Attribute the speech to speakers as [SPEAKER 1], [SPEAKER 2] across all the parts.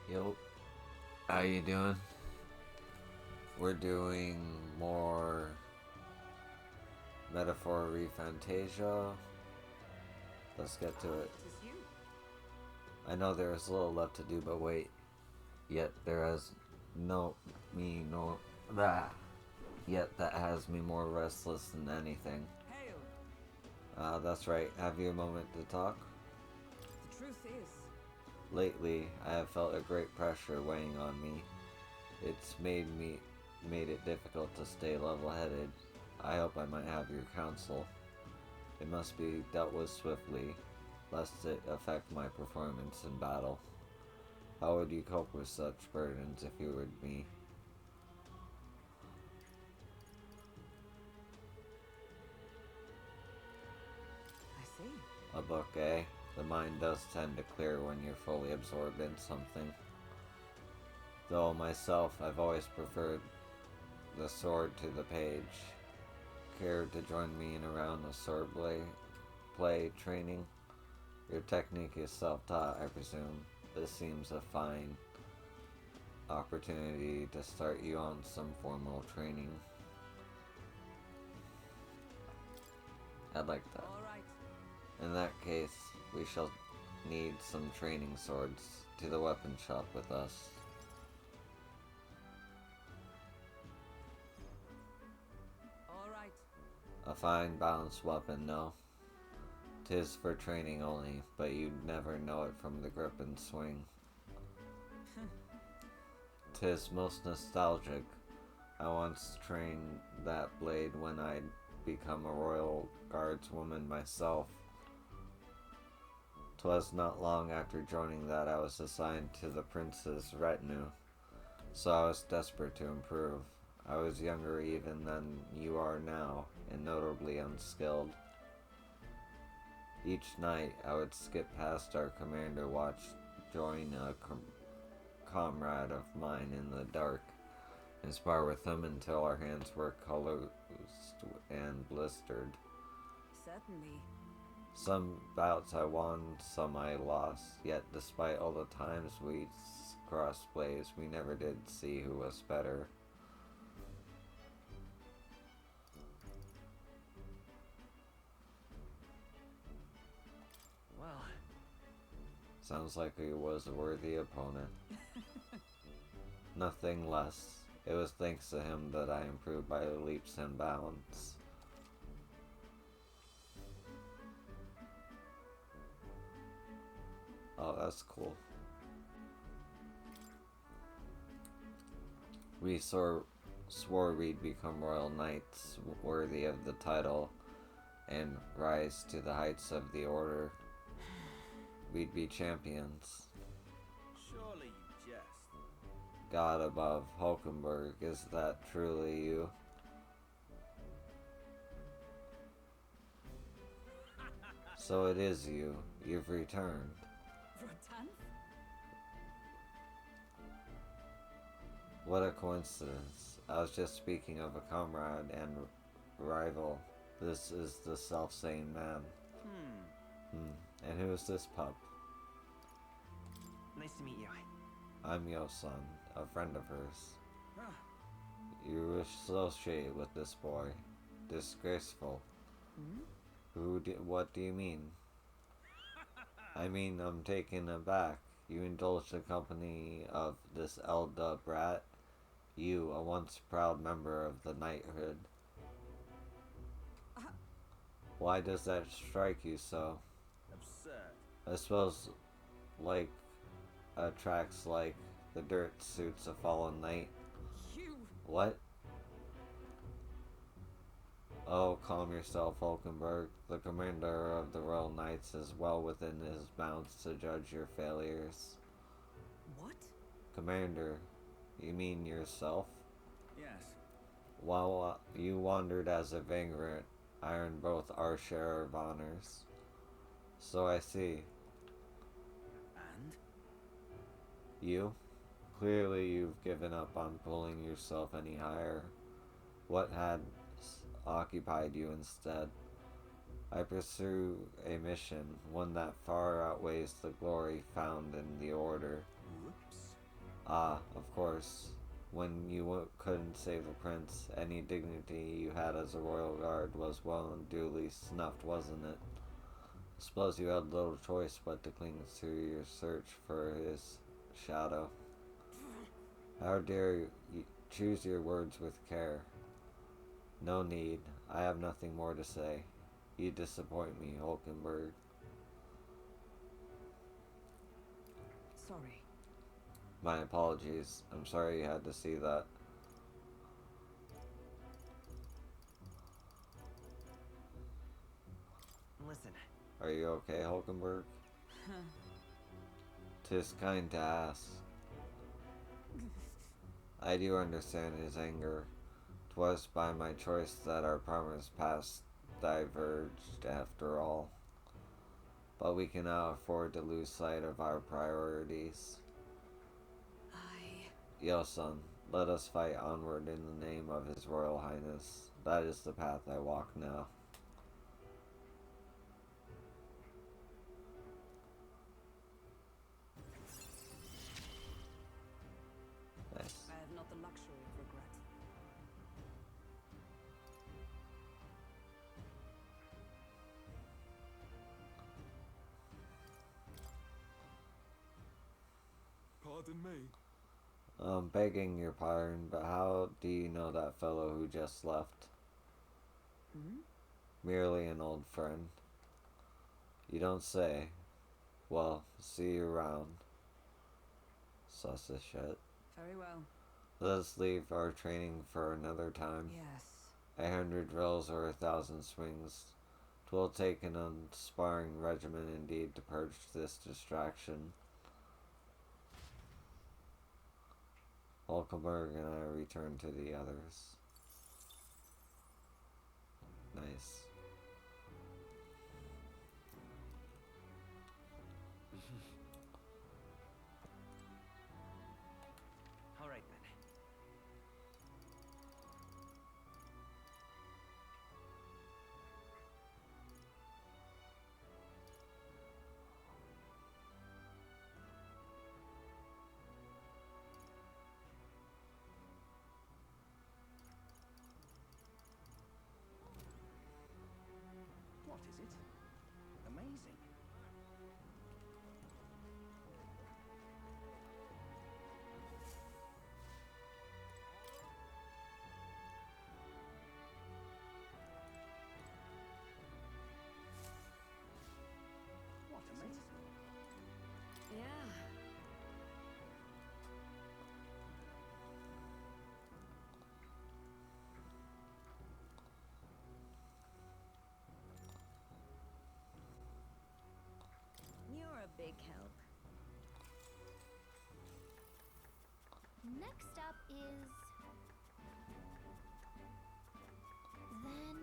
[SPEAKER 1] Yo, how you doing? We're doing more metaphor refantasia. Let's get to it.
[SPEAKER 2] Tis you.
[SPEAKER 1] I know there is little left to do, but wait. Yet there has no me no that. Yet that has me more restless than anything.
[SPEAKER 2] Hail.
[SPEAKER 1] That's right. Have you a moment to talk?
[SPEAKER 2] The truth is,
[SPEAKER 1] Lately, I have felt a great pressure weighing on me. It's made it difficult to stay level-headed. I hope I might have your counsel. It must be dealt with swiftly, lest it affect my performance in battle. How would you cope with such burdens if you were me?
[SPEAKER 2] I see.
[SPEAKER 1] A book, eh? The mind does tend to clear when you're fully absorbed in something. Though myself, I've always preferred the sword to the page. Care to join me in a round of sword play training? Your technique is self-taught, I presume. This seems a fine opportunity to start you on some formal training. I'd like that.
[SPEAKER 2] All right.
[SPEAKER 1] In that case, we shall need some training swords to the weapon shop with us.
[SPEAKER 2] All right.
[SPEAKER 1] A fine balanced weapon, no? 'Tis for training only, but you'd never know it from the grip and swing. 'Tis most nostalgic. I once trained that blade when I'd become a royal guardswoman myself. 'Twas not long after joining that I was assigned to the prince's retinue, so I was desperate to improve. I was younger even than you are now, and notably unskilled. Each night I would skip past our commander watch, join a comrade of mine in the dark, and spar with him until our hands were colored and blistered.
[SPEAKER 2] Certainly.
[SPEAKER 1] Some bouts I won, some I lost, yet despite all the times we crossed blades, we never did see who was better.
[SPEAKER 2] Well,
[SPEAKER 1] Sounds like he was a worthy opponent. Nothing less. It was thanks to him that I improved by leaps and bounds. Oh, that's cool. We swore we'd become royal knights worthy of the title and rise to the heights of the order. We'd be champions.
[SPEAKER 3] Surely you jest.
[SPEAKER 1] God above, Hulkenberg, is that truly you? So it is you. You've returned.
[SPEAKER 2] Rotan?
[SPEAKER 1] What a coincidence. I was just speaking of a comrade and rival. This is the self-same man. And who is this pup?
[SPEAKER 3] Nice to meet you.
[SPEAKER 1] I'm Yosan, a friend of hers.
[SPEAKER 3] Ah,
[SPEAKER 1] You associate with this boy. Disgraceful.
[SPEAKER 2] Hmm?
[SPEAKER 1] What do you mean? I mean, I'm taken aback. You indulge the company of this Elda brat? You, a once proud member of the knighthood.
[SPEAKER 2] Uh,
[SPEAKER 1] Why does that strike you so?
[SPEAKER 3] absurd.
[SPEAKER 1] I suppose, like, attracts like the dirt suits a fallen knight.
[SPEAKER 2] you.
[SPEAKER 1] What? Oh, calm yourself, Hulkenberg. The commander of the Royal Knights is well within his bounds to judge your failures.
[SPEAKER 2] What?
[SPEAKER 1] Commander, you mean yourself?
[SPEAKER 3] Yes.
[SPEAKER 1] While you wandered as a vagrant, I earned both our share of honors. So I see.
[SPEAKER 3] And?
[SPEAKER 1] You? Clearly you've given up on pulling yourself any higher. What had occupied you instead? I pursue a mission, one that far outweighs the glory found in the order.
[SPEAKER 3] Whoops.
[SPEAKER 1] Ah, of course. When you couldn't save the prince, any dignity you had as a royal guard was well and duly snuffed, wasn't it? Suppose you had little choice but to cling to your search for his shadow. How dare you choose your words with care? No need. I have nothing more to say. You disappoint me, Hulkenberg.
[SPEAKER 2] Sorry.
[SPEAKER 1] My apologies. I'm sorry you had to see that.
[SPEAKER 4] Listen,
[SPEAKER 1] Are you okay, Hulkenberg? 'Tis kind to ask. I do understand his anger. 'Twas by my choice that our promised paths diverged after all. But we cannot afford to lose sight of our priorities. Yo, son, let us fight onward in the name of His Royal Highness. That is the path I walk now. Nice.
[SPEAKER 2] I have not the luxury of regret.
[SPEAKER 5] Pardon me.
[SPEAKER 1] Begging your pardon, but how do you know that fellow who just left?
[SPEAKER 2] Hmm?
[SPEAKER 1] Merely an old friend. You don't say. Well, see you around. Sus as shit.
[SPEAKER 2] Very well.
[SPEAKER 1] Let us leave our training for another time.
[SPEAKER 2] Yes.
[SPEAKER 1] 100 drills or 1,000 swings. 'Twill take an unsparing regiment indeed to purge this distraction. Hulkenberg and I return to the others. Nice.
[SPEAKER 4] all right then.
[SPEAKER 3] What is it? Amazing. What is it?
[SPEAKER 2] Yeah.
[SPEAKER 6] You're a big help. Next up is... Then...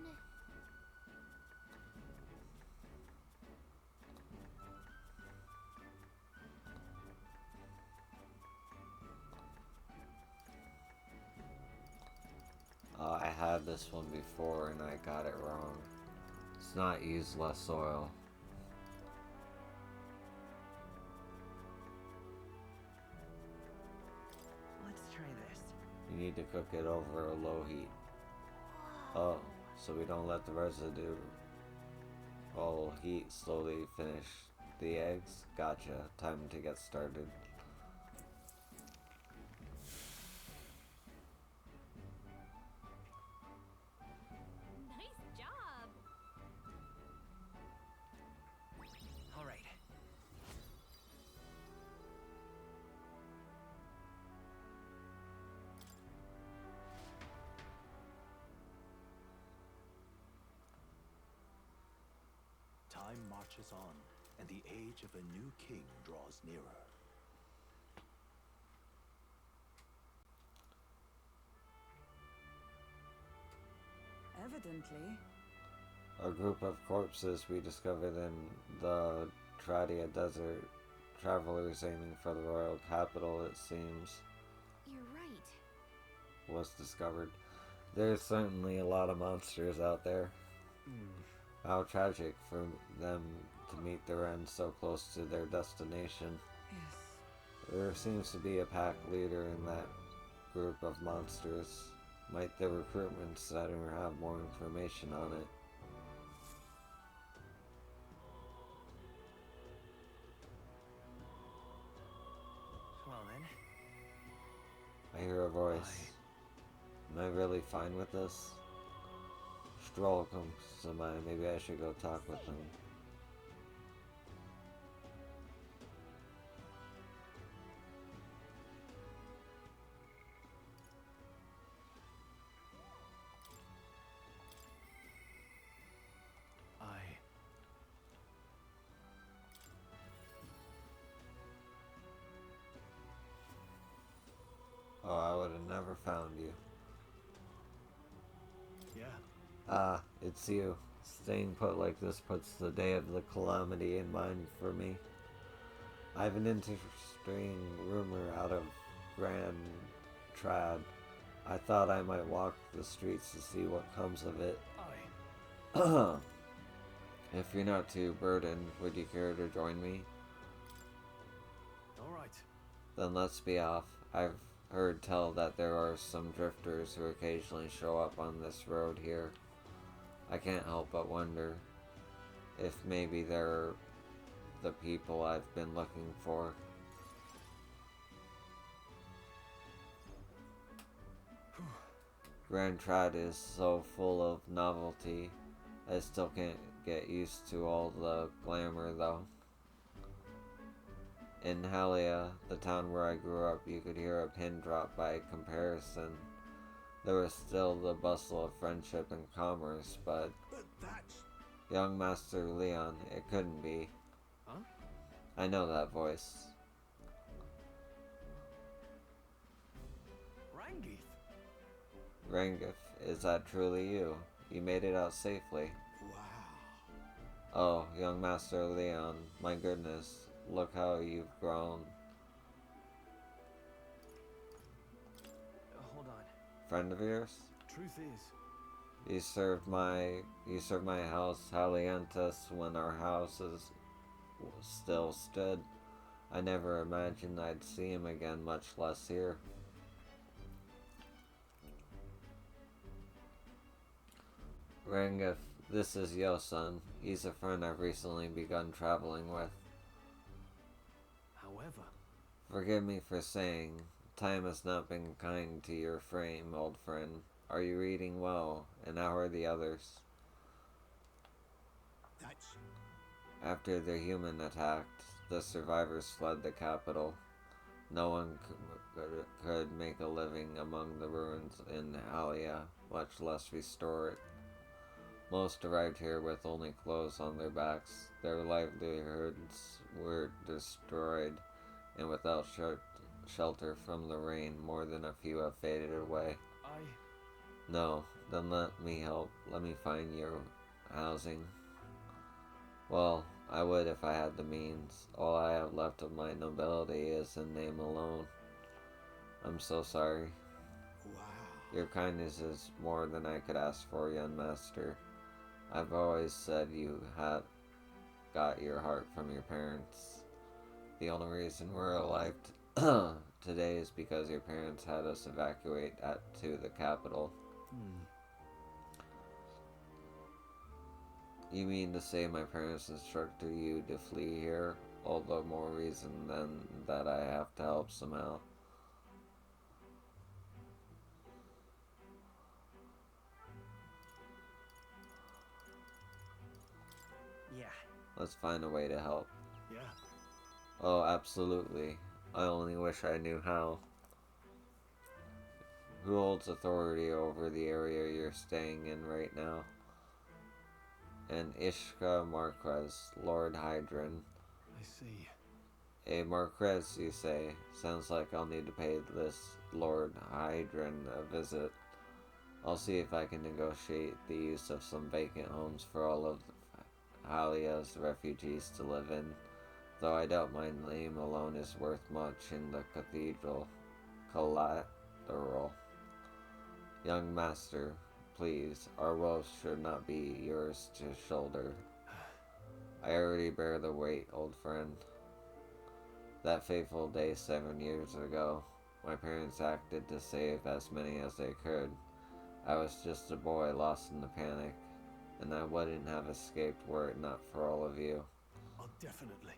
[SPEAKER 1] I had this one before and I got it wrong. It's not use less oil.
[SPEAKER 4] Let's try this.
[SPEAKER 1] You need to cook it over a low heat. Oh, so we don't let the residue heat slowly finish the eggs? Gotcha. Time to get started.
[SPEAKER 6] Nice job!
[SPEAKER 4] All right.
[SPEAKER 5] Time marches on, and the age of a new king draws nearer.
[SPEAKER 2] Evidently.
[SPEAKER 1] A group of corpses we discovered in the Tradia Desert. Travelers aiming for the royal capital, it seems,
[SPEAKER 6] You're right.
[SPEAKER 1] was discovered. There's certainly a lot of monsters out there. How tragic for them to meet their end so close to their destination.
[SPEAKER 2] Yes.
[SPEAKER 1] There seems to be a pack leader in that group of monsters. Might the recruitment center have more information on it?
[SPEAKER 4] Well then.
[SPEAKER 1] I hear a voice. Am I really fine with this? Stroll comes to mind. Maybe I should go talk with him. Oh, I would have never found you.
[SPEAKER 5] Yeah.
[SPEAKER 1] Ah, it's you. Staying put like this puts the day of the calamity in mind for me. I have an interesting rumor out of Grand Trad. I thought I might walk the streets to see what comes of it. If you're not too burdened, would you care to join me?
[SPEAKER 5] Alright.
[SPEAKER 1] Then let's be off. I've heard tell that there are some drifters who occasionally show up on this road here. I can't help but wonder if maybe they're the people I've been looking for. Grand Trad is so full of novelty. I still can't get used to all the glamour though. In Halia, the town where I grew up, you could hear a pin drop by comparison. There was still the bustle of friendship and commerce, but
[SPEAKER 3] But that's...
[SPEAKER 1] young Master Leon, it couldn't be.
[SPEAKER 5] Huh?
[SPEAKER 1] I know that voice.
[SPEAKER 5] Rangith.
[SPEAKER 1] Rangif, is that truly you? You made it out safely.
[SPEAKER 3] Wow.
[SPEAKER 1] Oh, young Master Leon, my goodness, look how you've grown.
[SPEAKER 4] Hold on.
[SPEAKER 1] Friend of yours?
[SPEAKER 5] Truth is,
[SPEAKER 1] You served my house Haliantus when our houses still stood. I never imagined I'd see him again, much less here. Rangif, this is Yosun. He's a friend I've recently begun traveling with.
[SPEAKER 5] however,
[SPEAKER 1] Forgive me for saying, time has not been kind to your frame, old friend. Are you reading well, and how are the others?
[SPEAKER 3] That's...
[SPEAKER 1] After the human attacked, the survivors fled the capital. No one could make a living among the ruins in Alia, much less restore it. Most arrived here with only clothes on their backs. Their livelihoods were destroyed, and without shelter from the rain, more than a few have faded away. No, then let me help. Let me find you housing. Well, I would if I had the means. All I have left of my nobility is in name alone. I'm so sorry.
[SPEAKER 3] Wow.
[SPEAKER 1] Your kindness is more than I could ask for, young master. I've always said you had got your heart from your parents. The only reason we're alive today is because your parents had us evacuate to the capital. You mean to say my parents instructed you to flee here? All the more reason then that I have to help somehow.
[SPEAKER 4] Yeah.
[SPEAKER 1] Let's find a way to help.
[SPEAKER 5] yeah.
[SPEAKER 1] Oh, absolutely. I only wish I knew how. Who holds authority over the area you're staying in right now? An Ishka Marquez, Lord Hydran.
[SPEAKER 5] I see.
[SPEAKER 1] A Marquez, you say? Sounds like I'll need to pay this Lord Hydran a visit. I'll see if I can negotiate the use of some vacant homes for all of Halia's refugees to live in, though I doubt my name alone is worth much in the cathedral. Collateral. Young master, please, our woes should not be yours to shoulder. I already bear the weight, old friend. That fateful day 7 years ago, my parents acted to save as many as they could. I was just a boy lost in the panic, and I wouldn't have escaped were it not for all of you.
[SPEAKER 3] Oh, definitely.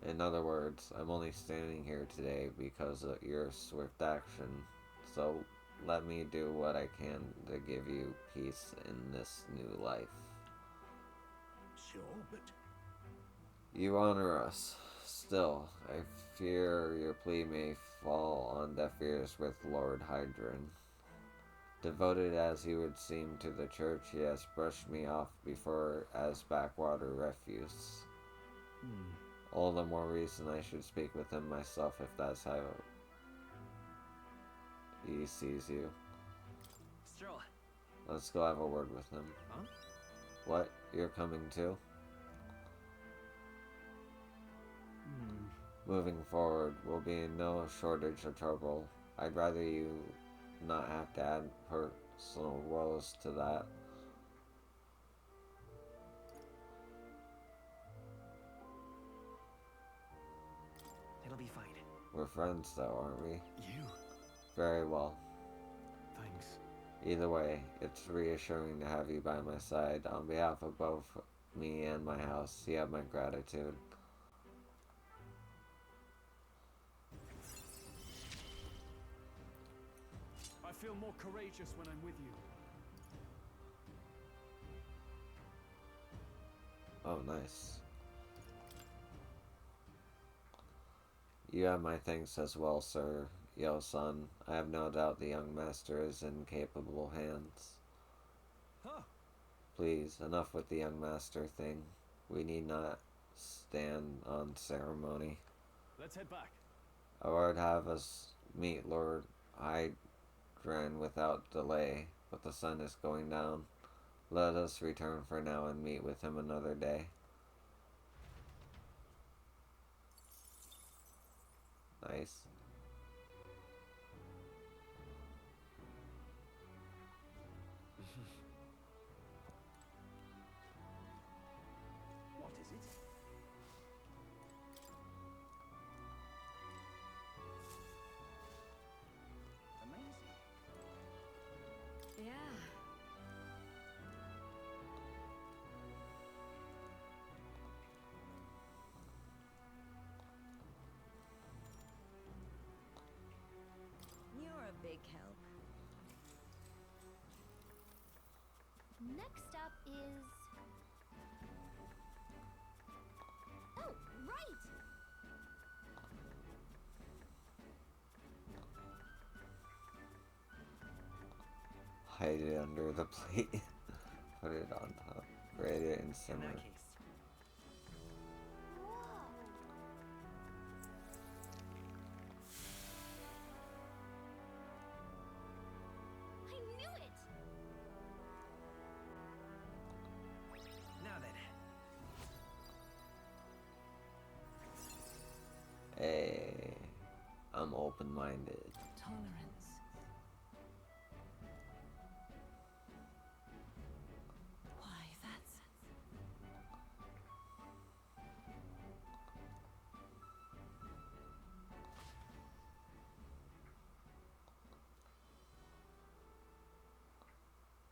[SPEAKER 1] In other words, I'm only standing here today because of your swift action, so let me do what I can to give you peace in this new life.
[SPEAKER 3] Sure, but
[SPEAKER 1] You honor us. Still, I fear your plea may fall on deaf ears with Lord Hydron. Devoted as he would seem to the church, he has brushed me off before as backwater refuse. All the more reason I should speak with him myself if that's how he sees you.
[SPEAKER 4] Stroll.
[SPEAKER 1] Let's go have a word with him.
[SPEAKER 4] Huh?
[SPEAKER 1] What? You're coming too? Moving forward, we'll be in no shortage of trouble. I'd rather you not have to add personal woes to that.
[SPEAKER 4] It'll be fine.
[SPEAKER 1] We're friends though, aren't we?
[SPEAKER 3] you.
[SPEAKER 1] Very well.
[SPEAKER 3] Thanks.
[SPEAKER 1] Either way, it's reassuring to have you by my side. On behalf of both me and my house, you have my gratitude.
[SPEAKER 7] I feel more courageous when I'm with you.
[SPEAKER 1] Oh, nice. You have my thanks as well, sir. Yo, son. I have no doubt the young master is in capable hands.
[SPEAKER 7] Huh.
[SPEAKER 1] Please, enough with the young master thing. We need not stand on ceremony.
[SPEAKER 7] Let's head back.
[SPEAKER 1] I would have us meet Lord Hydran without delay, but the sun is going down. Let us return for now and meet with him another day. Nice.
[SPEAKER 5] What is it?
[SPEAKER 4] Amazing.
[SPEAKER 2] Yeah.
[SPEAKER 6] You're a big help. Next up is... Oh, right!
[SPEAKER 1] Hide it under the plate. Put it on top. Grate it and
[SPEAKER 4] In
[SPEAKER 1] simmer.
[SPEAKER 4] that case.
[SPEAKER 6] Whoa! I knew it!
[SPEAKER 4] Now then.
[SPEAKER 1] Hey, I'm open-minded.
[SPEAKER 2] Tolerance. Why, that's...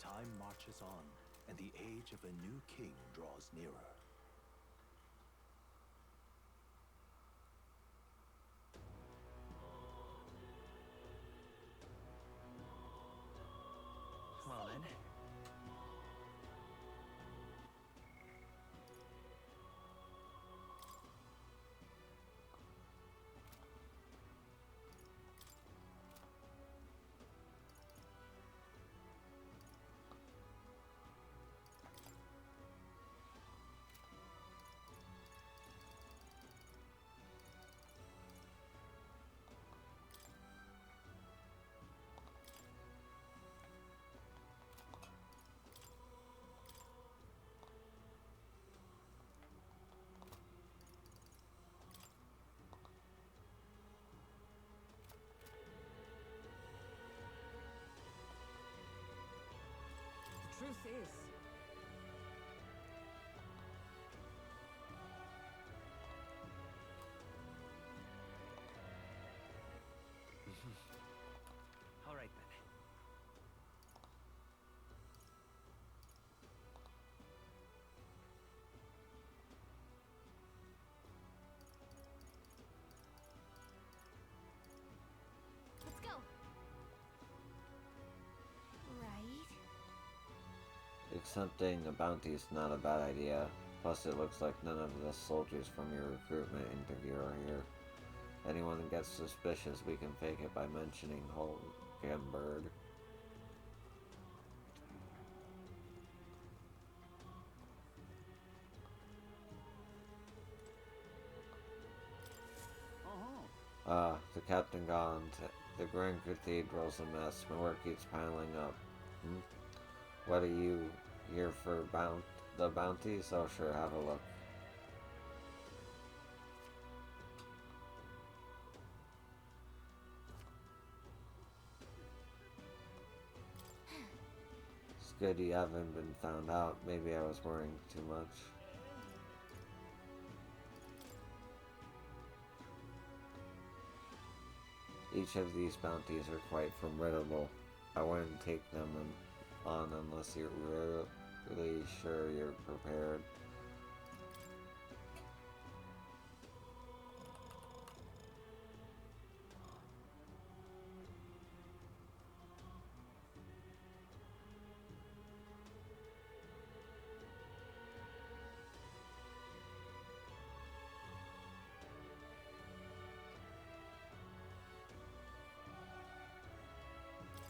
[SPEAKER 5] Time marches on, and the age of a new king draws nearer.
[SPEAKER 4] Well then.
[SPEAKER 1] Accepting a bounty is not a bad idea. Plus, it looks like none of the soldiers from your recruitment interview are here. Anyone that gets suspicious, we can fake it by mentioning Holgenberg. The captain gone. The Grand Cathedral's a mess. My work keeps piling up. What are you here for? The bounties? Oh, sure, have a look. It's good you haven't been found out. Maybe I was worrying too much. Each of these bounties are quite formidable. I wouldn't take them on unless you're really sure you're prepared.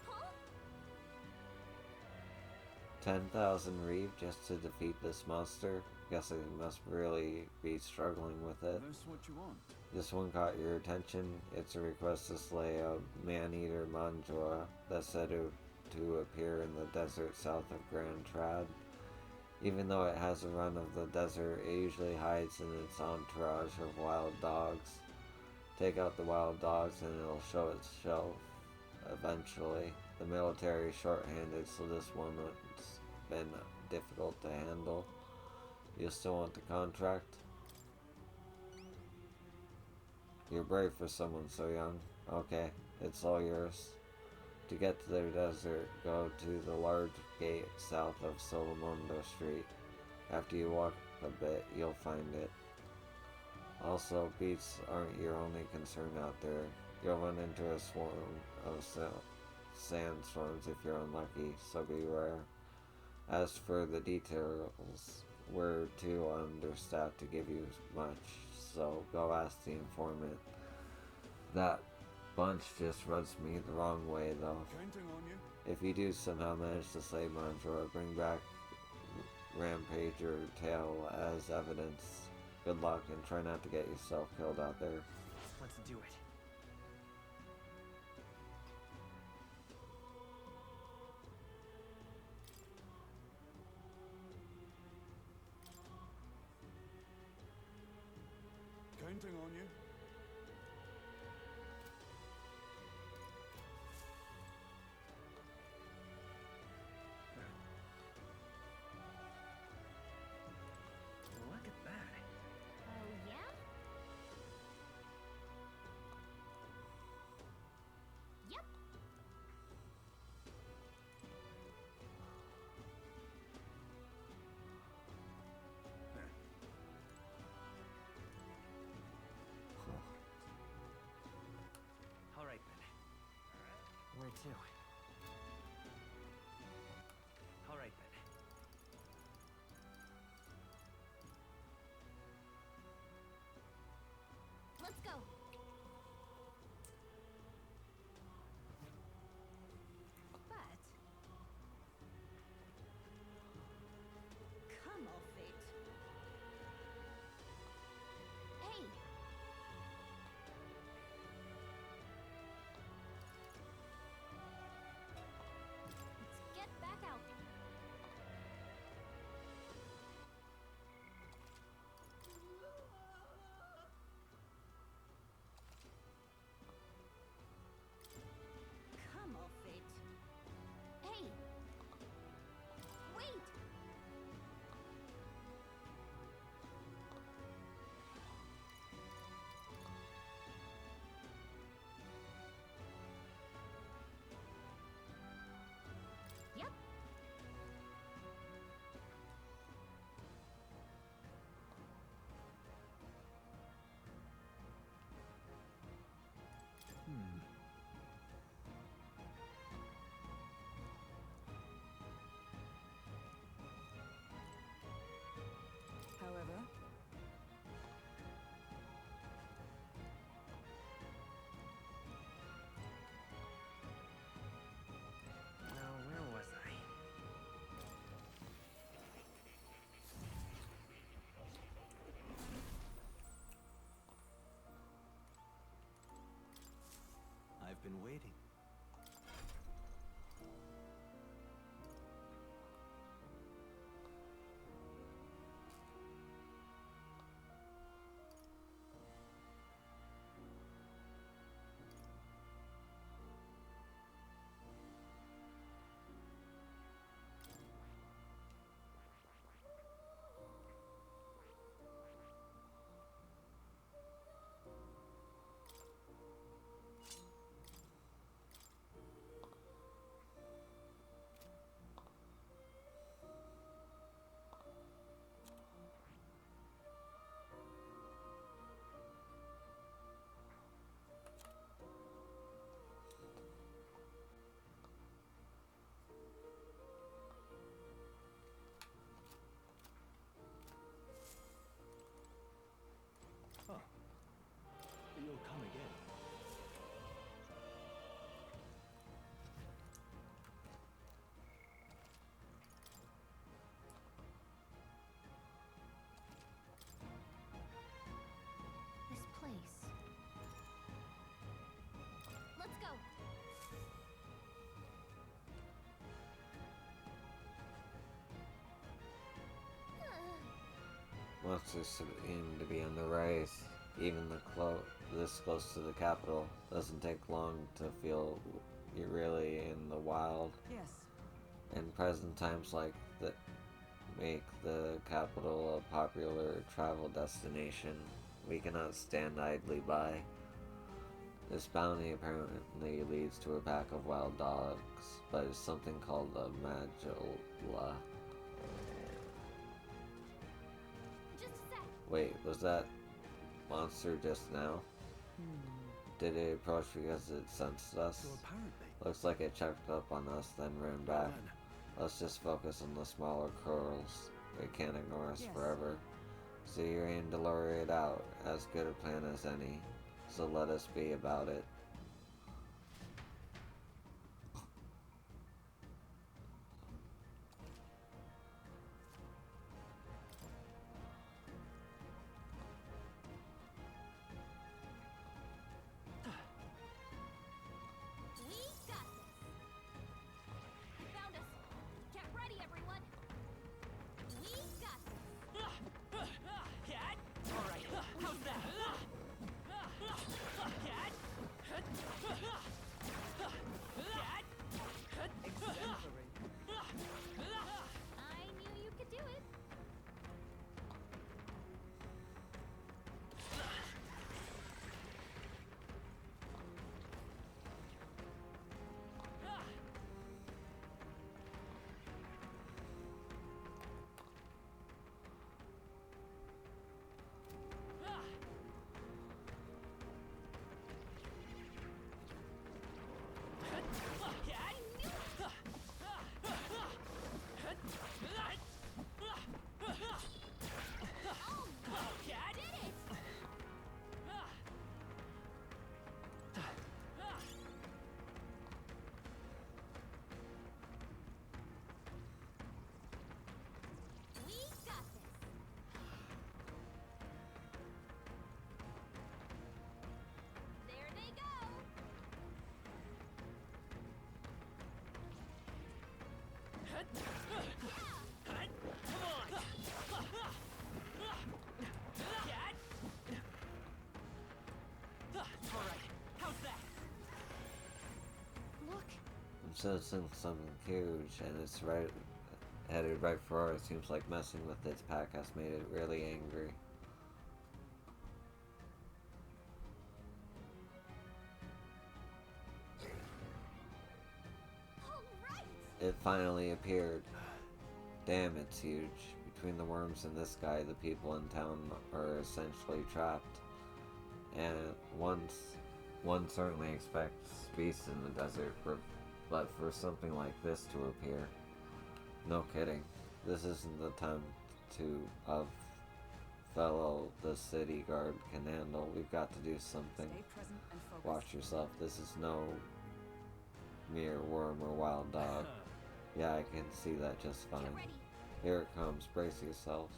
[SPEAKER 6] Huh?
[SPEAKER 1] 10,000 Reeve just to defeat this monster? Guess I must really be struggling with it.
[SPEAKER 7] That's what you want.
[SPEAKER 1] This one caught your attention. It's a request to slay a man-eater Manjua that's said to appear in the desert south of Grand Trad. Even though it has a run of the desert, it usually hides in its entourage of wild dogs. Take out the wild dogs and it'll show itself eventually. The military is short-handed, so this one's been difficult to handle. You still want the contract? You're brave for someone so young. Okay, it's all yours. To get to the desert, go to the large gate south of Solomondo Street. After you walk a bit, you'll find it. Also, beasts aren't your only concern out there. You'll run into a swarm of sandstorms if you're unlucky, so beware. As for the details, we're too understaffed to give you much, so go ask the informant. That bunch just rubs me the wrong way, though.
[SPEAKER 7] Counting on you.
[SPEAKER 1] If you do somehow manage to slay Manjura, bring back Rampager tail as evidence. Good luck, and try not to get yourself killed out there.
[SPEAKER 4] Let's do it.
[SPEAKER 7] Counting on you.
[SPEAKER 4] Look at that.
[SPEAKER 6] Oh, yeah? Yep.
[SPEAKER 4] All right then. Where to? All right then.
[SPEAKER 6] Let's go. But come off it. Hey.
[SPEAKER 5] been waiting. Oh, you'll come again.
[SPEAKER 6] This place. Let's go.
[SPEAKER 1] Monsters seem to be on the rise. Even this close to the capital doesn't take long to feel you're really in the wild.
[SPEAKER 4] Yes.
[SPEAKER 1] In present times like that, make the capital a popular travel destination. We cannot stand idly by. This bounty apparently leads to a pack of wild dogs, but it's something called a magilla.
[SPEAKER 6] Just a sec.
[SPEAKER 1] Wait, was that monster just now? Did it approach because it sensed us?
[SPEAKER 3] So apparently,
[SPEAKER 1] Looks like it checked up on us, then ran back.
[SPEAKER 3] then,
[SPEAKER 1] Let's just focus on the smaller curls. It can't ignore us
[SPEAKER 4] Yes.
[SPEAKER 1] forever. So you aim to lure it out. As good a plan as any. So let us be about it.
[SPEAKER 6] We got this. You found us. Get ready, everyone. We got this.
[SPEAKER 4] Cat? Alright, how's that? Cat? Cat? Exemplary.
[SPEAKER 6] I knew you could do it. We got this. There they go.
[SPEAKER 4] Alright, how's that?
[SPEAKER 6] Look.
[SPEAKER 1] I'm sensing something huge, and it's headed right for us. Seems like messing with its pack has made it really angry.
[SPEAKER 6] All right.
[SPEAKER 1] It finally appeared. Damn, it's huge. Between the worms and this guy, the people in town are essentially trapped. And one certainly expects beasts in the desert, but for something like this to appear, no kidding. This isn't the time of fellow the city guard can handle. We've got to do something.
[SPEAKER 2] Stay present and focus.
[SPEAKER 1] Watch yourself. This is no mere worm or wild dog. Yeah, I can see that just fine.
[SPEAKER 6] Get ready.
[SPEAKER 1] Here it comes. Brace yourselves.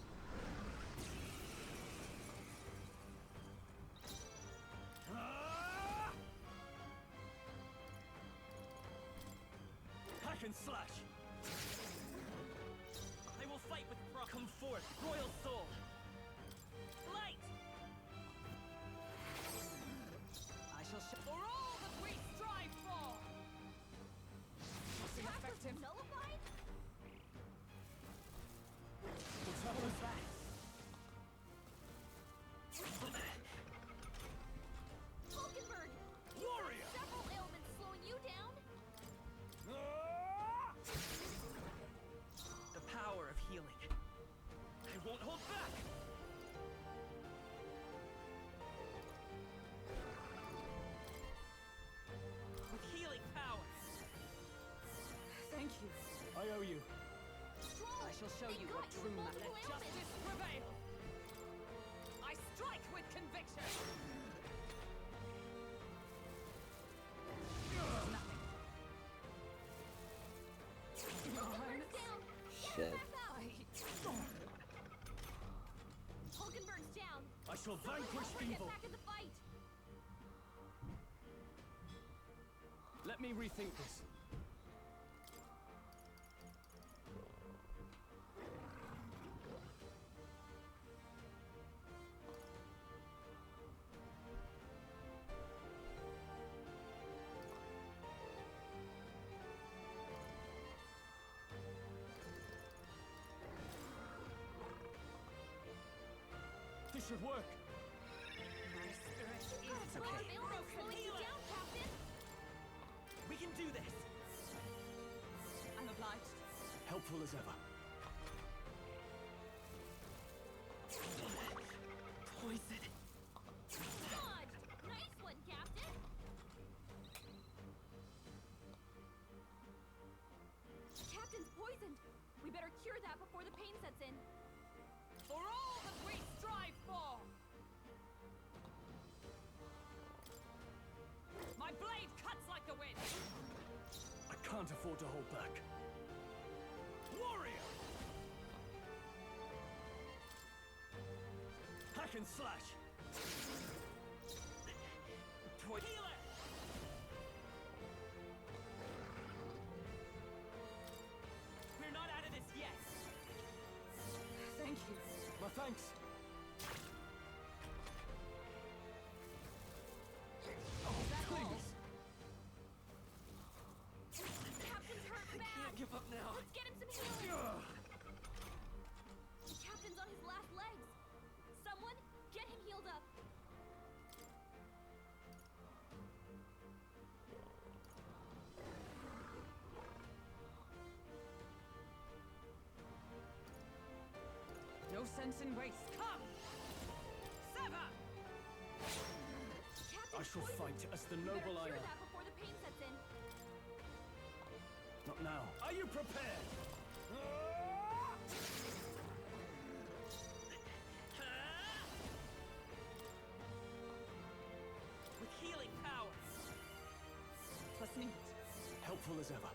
[SPEAKER 4] and slash. I will fight with pro. Come forth, royal soul. Light. I shall show. For all that we strive for. Nothing
[SPEAKER 6] Attack was
[SPEAKER 4] effective.
[SPEAKER 6] nullified?
[SPEAKER 4] What was that?
[SPEAKER 6] Falkenberg!
[SPEAKER 4] Warrior!
[SPEAKER 6] Several ailments slowing you down.
[SPEAKER 4] The power of healing. I won't hold back. With healing power.
[SPEAKER 2] Thank you.
[SPEAKER 3] I owe you.
[SPEAKER 6] Strong!
[SPEAKER 4] I shall show
[SPEAKER 6] They
[SPEAKER 4] you
[SPEAKER 6] got
[SPEAKER 4] what
[SPEAKER 6] you
[SPEAKER 4] true
[SPEAKER 6] with
[SPEAKER 4] matter.
[SPEAKER 6] multiple
[SPEAKER 4] Let
[SPEAKER 6] ailments.
[SPEAKER 4] justice prevail. I strike with conviction.
[SPEAKER 6] Falkenberg's down!
[SPEAKER 1] Shit.
[SPEAKER 6] Get back up! Falkenberg's down!
[SPEAKER 3] I shall
[SPEAKER 6] Someone
[SPEAKER 3] vanquish
[SPEAKER 6] help her get
[SPEAKER 3] evil.
[SPEAKER 6] back in the fight!
[SPEAKER 3] Let me rethink this. This should work.
[SPEAKER 4] My spirit is
[SPEAKER 6] It's
[SPEAKER 4] okay.
[SPEAKER 6] okay. Slowing you
[SPEAKER 4] Healer.
[SPEAKER 6] down, Captain!
[SPEAKER 4] We can do this.
[SPEAKER 2] I'm obliged.
[SPEAKER 3] Helpful as ever.
[SPEAKER 4] Poison.
[SPEAKER 6] Dodged! Nice one, Captain! Captain's poisoned! We better cure that before the pain sets in.
[SPEAKER 4] For all that we strive for. My blade cuts like the wind.
[SPEAKER 3] I can't afford to hold back.
[SPEAKER 4] Warrior.
[SPEAKER 3] Hack and slash.
[SPEAKER 4] Healer. We're not out of this yet.
[SPEAKER 2] Thank you.
[SPEAKER 3] My thanks.
[SPEAKER 4] Please.
[SPEAKER 6] Captain's hurt bad!
[SPEAKER 4] Can't give up now.
[SPEAKER 6] Let's get him some healing! The captain's on his last legs! Someone, get him healed up!
[SPEAKER 2] No sense in waste.
[SPEAKER 4] Come. Sever.
[SPEAKER 6] Captain's
[SPEAKER 3] I shall
[SPEAKER 6] poisoned.
[SPEAKER 3] fight as the
[SPEAKER 6] We better
[SPEAKER 3] noble I
[SPEAKER 6] cure
[SPEAKER 3] am.
[SPEAKER 6] that before the pain sets in.
[SPEAKER 3] Not now. Are you prepared?
[SPEAKER 4] With healing power.
[SPEAKER 2] Twas neat.
[SPEAKER 3] Helpful as ever.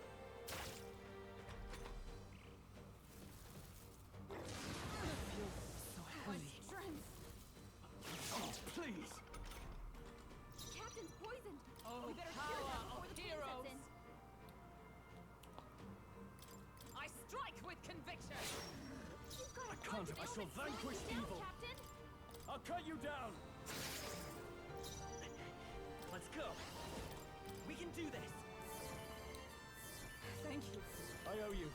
[SPEAKER 2] So
[SPEAKER 6] My
[SPEAKER 2] heavy.
[SPEAKER 6] strength!
[SPEAKER 3] Oh, please.
[SPEAKER 6] Captain's poisoned!
[SPEAKER 4] Oh,
[SPEAKER 6] We better cure
[SPEAKER 4] power
[SPEAKER 6] that
[SPEAKER 4] of
[SPEAKER 6] before the pain
[SPEAKER 4] heroes.
[SPEAKER 6] sets in.
[SPEAKER 4] I strike with conviction.
[SPEAKER 6] You've got
[SPEAKER 3] I
[SPEAKER 6] a
[SPEAKER 3] can't.
[SPEAKER 6] bunch of
[SPEAKER 3] I shall
[SPEAKER 6] ailments slowing
[SPEAKER 3] vanquish
[SPEAKER 6] you down,
[SPEAKER 3] evil.
[SPEAKER 6] Captain!
[SPEAKER 3] I'll cut you down.
[SPEAKER 4] Let's go. We can do this.
[SPEAKER 2] Thank you.
[SPEAKER 3] I owe you.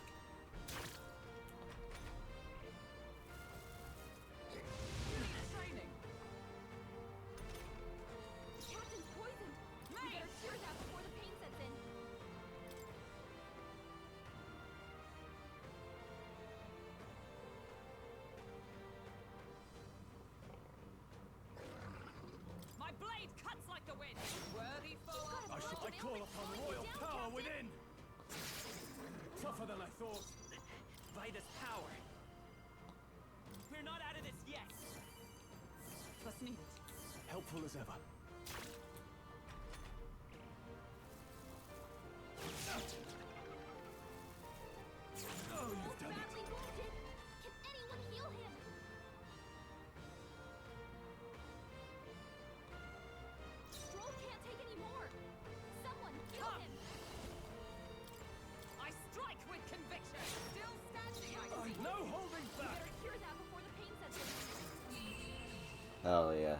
[SPEAKER 2] Training.
[SPEAKER 6] Captain's poisoned! We better cure that before the pain sets in.
[SPEAKER 4] My blade cuts like the wind. Worthy foe.
[SPEAKER 6] You've got a bunch
[SPEAKER 3] I
[SPEAKER 6] of
[SPEAKER 3] call
[SPEAKER 6] ailments
[SPEAKER 3] upon
[SPEAKER 6] slowing you
[SPEAKER 3] royal
[SPEAKER 6] down,
[SPEAKER 3] power
[SPEAKER 6] Captain.
[SPEAKER 3] within. Tougher than I thought.
[SPEAKER 4] Vitus power. We're not out of this yet.
[SPEAKER 2] Twas neat.
[SPEAKER 3] Helpful as ever. Oh, you've
[SPEAKER 6] Both
[SPEAKER 3] done it.
[SPEAKER 6] badly wounded. Can anyone heal him? Stroll can't take any more. Someone heal
[SPEAKER 4] Come.
[SPEAKER 6] him.
[SPEAKER 4] I
[SPEAKER 1] Hell yeah.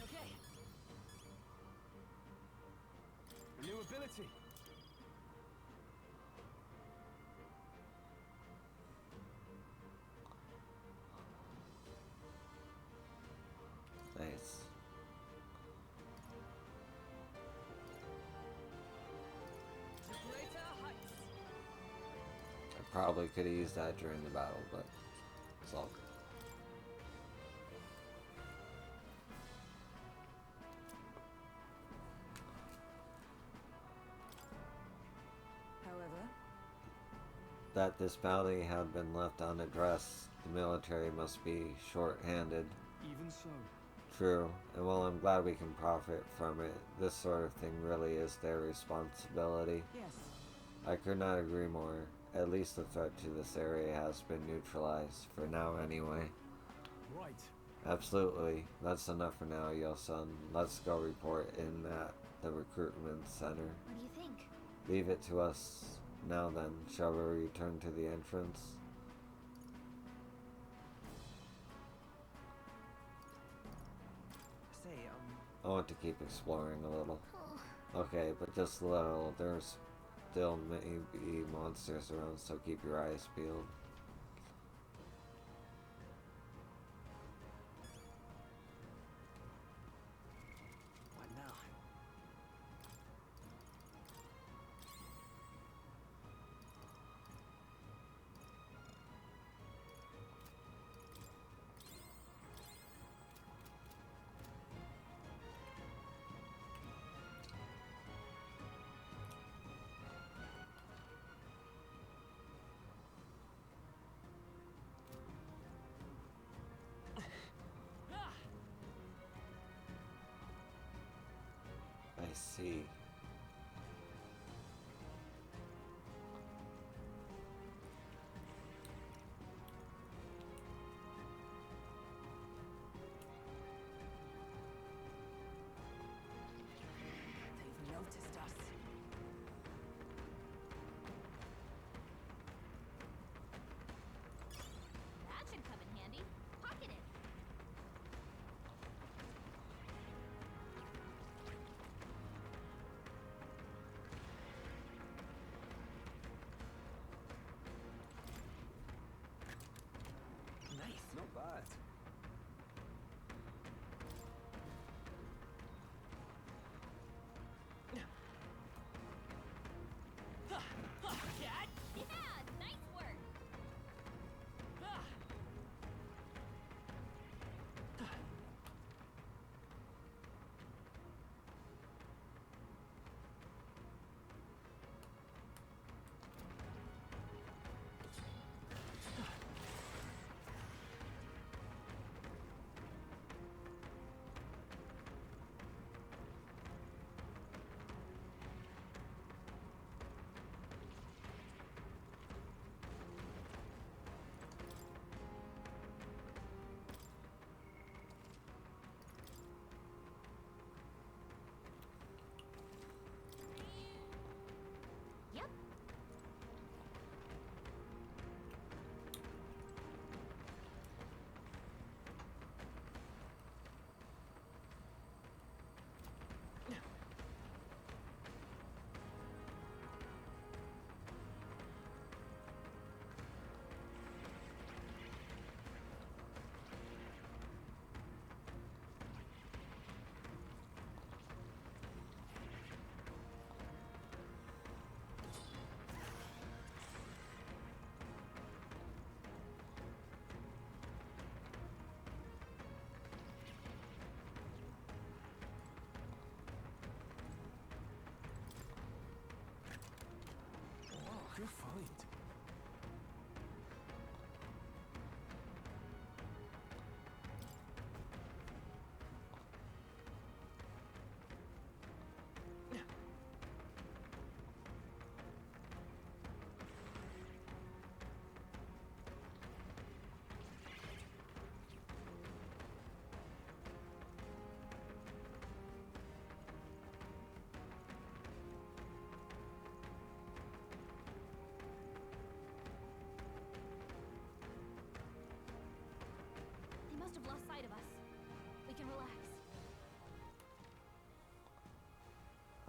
[SPEAKER 2] Okay.
[SPEAKER 3] A new ability.
[SPEAKER 1] Nice.
[SPEAKER 2] To greater heights.
[SPEAKER 1] I probably could have used that during the battle, but it's all good.
[SPEAKER 2] However,
[SPEAKER 1] That this bounty had been left unaddressed, the military must be short-handed.
[SPEAKER 3] Even so.
[SPEAKER 1] True, and while I'm glad we can profit from it, this sort of thing really is their responsibility.
[SPEAKER 2] yes.
[SPEAKER 1] I could not agree more. At least the threat to this area has been neutralized, for now anyway.
[SPEAKER 3] Right.
[SPEAKER 1] Absolutely. That's enough for now, Yo-san. Let's go report in at the recruitment center.
[SPEAKER 6] What do you think?
[SPEAKER 1] Leave it to us. Now then, shall we return to the entrance?
[SPEAKER 4] Say,
[SPEAKER 1] I want to keep exploring a little. Okay, but just a little. There's still maybe monsters around, so keep your eyes peeled.
[SPEAKER 4] what now?
[SPEAKER 1] I see.
[SPEAKER 2] They've noticed us.
[SPEAKER 6] That should come in handy. Pocket it.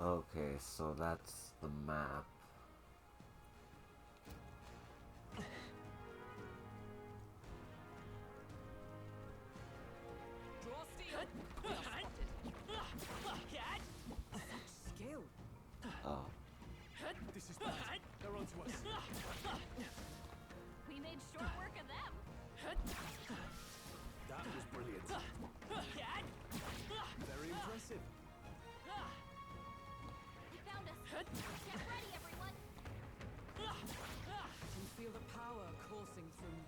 [SPEAKER 1] Okay, so that's the map.
[SPEAKER 2] Draw steel. We are spotted. Such skill.
[SPEAKER 1] Oh.
[SPEAKER 3] This is bad. They're onto us.
[SPEAKER 6] We made short work of them.
[SPEAKER 3] That was brilliant. Very impressive.
[SPEAKER 6] He found us. Get ready, everyone.
[SPEAKER 2] I can feel the power coursing through me.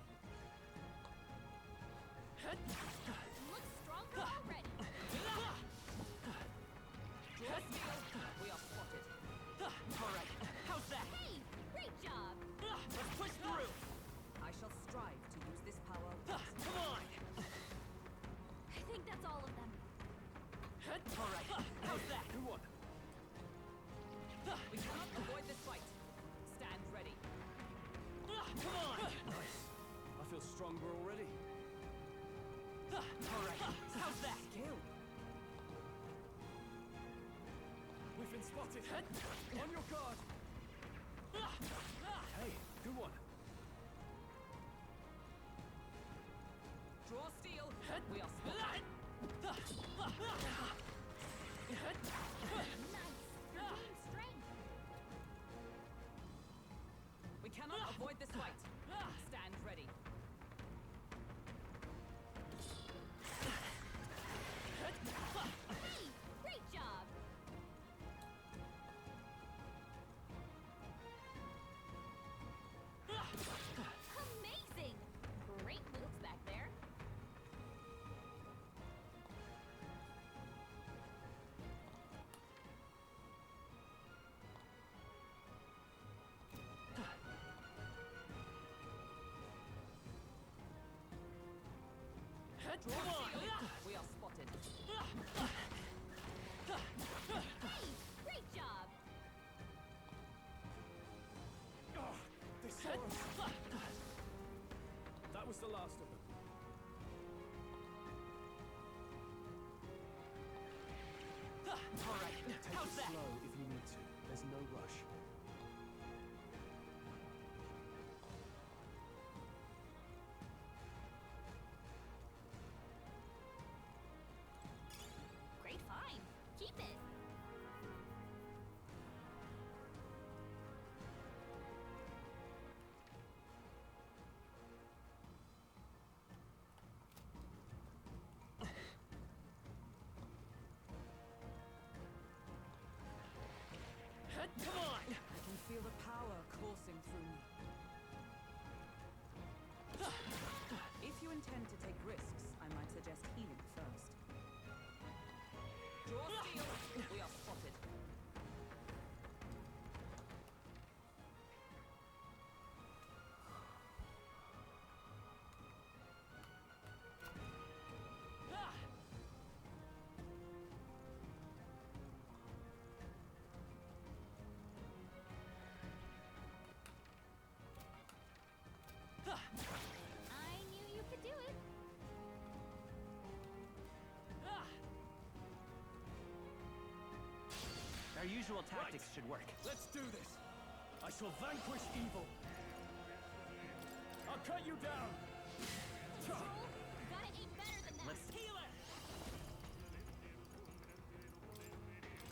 [SPEAKER 6] Looks stronger already.
[SPEAKER 2] Draw steel. We are spotted.
[SPEAKER 4] Alright, how's that?
[SPEAKER 6] Hey, great job.
[SPEAKER 4] Let's push through!
[SPEAKER 2] I shall strive to use this power.
[SPEAKER 4] Come on!
[SPEAKER 6] I think that's all of them.
[SPEAKER 4] Alright, how's that?
[SPEAKER 3] Good one.
[SPEAKER 2] We cannot avoid this fight. Stand ready.
[SPEAKER 4] Come on!
[SPEAKER 3] Nice. I feel stronger already.
[SPEAKER 4] Alright, how's that?
[SPEAKER 2] Skill.
[SPEAKER 3] We've been spotted. On your guard. Hey, good one.
[SPEAKER 2] Draw steel. We are spotted.
[SPEAKER 6] Nice. You're gaining strength.
[SPEAKER 2] We cannot avoid this fight. Stand ready.
[SPEAKER 6] Hey, great job. Amazing. Great moves back there.
[SPEAKER 2] Draw steel. We are spotted.
[SPEAKER 6] Hey, great job.
[SPEAKER 3] They saw us. That was the last of them.
[SPEAKER 4] Alright,
[SPEAKER 3] Take
[SPEAKER 4] how's
[SPEAKER 3] it
[SPEAKER 4] that?
[SPEAKER 3] slow if you need to. There's no rush.
[SPEAKER 6] Great find. Keep it.
[SPEAKER 4] Come on!
[SPEAKER 2] I can feel the power coursing through me. If you intend to take risks, I might suggest healing first. Draw steel. We are spotted.
[SPEAKER 6] I knew you could do it.
[SPEAKER 4] Our usual tactics should work.
[SPEAKER 3] Let's do this. I shall vanquish evil. I'll cut you down.
[SPEAKER 6] Joel, you gotta aim better than that.
[SPEAKER 4] Let's heal it!